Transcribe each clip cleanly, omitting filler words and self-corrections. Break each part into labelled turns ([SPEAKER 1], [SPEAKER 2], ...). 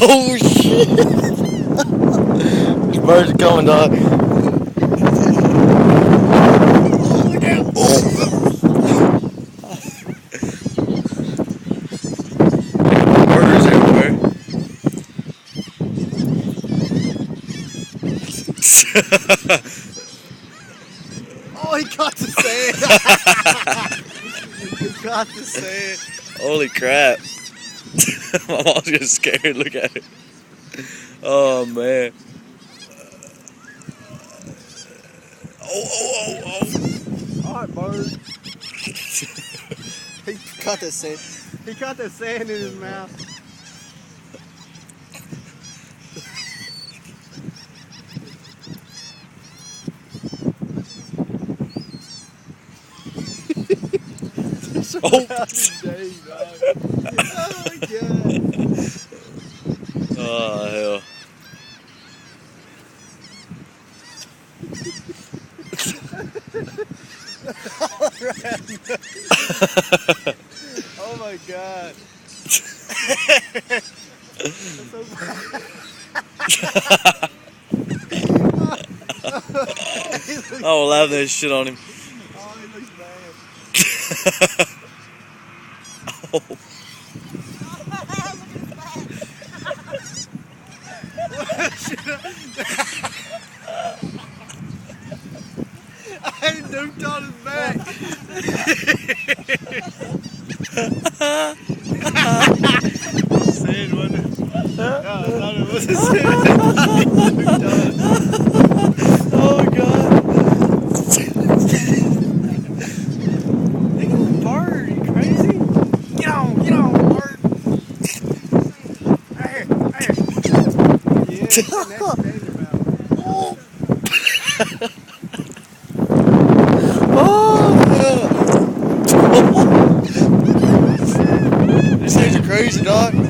[SPEAKER 1] Oh shit! These birds are coming, dog.
[SPEAKER 2] Oh, look out!
[SPEAKER 1] Birds everywhere.
[SPEAKER 2] Oh, he caught the sand. He caught the sand.
[SPEAKER 1] Holy crap. My mom's getting scared. Look at it. Oh, man. Oh.
[SPEAKER 2] All right, bird. He caught the sand. He caught the sand in his mouth.
[SPEAKER 1] Oh.
[SPEAKER 2] Day, dog. Oh my god.
[SPEAKER 1] Oh, hell.
[SPEAKER 2] Oh my god. That's so
[SPEAKER 1] Oh, laughing that shit on him.
[SPEAKER 2] Oh, he looks bad.
[SPEAKER 1] Oh.
[SPEAKER 2] I nuked on his back. Sand, wasn't it? No, I thought it was a sand.
[SPEAKER 1] Oh, God.
[SPEAKER 2] Look at the bird, you crazy? Get on, bird. Right here. Yeah, get the next sand in your mouth.
[SPEAKER 1] These things are crazy, dog.
[SPEAKER 2] I'm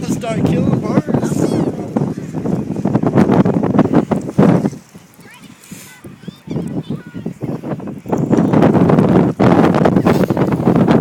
[SPEAKER 2] gonna start killing birds.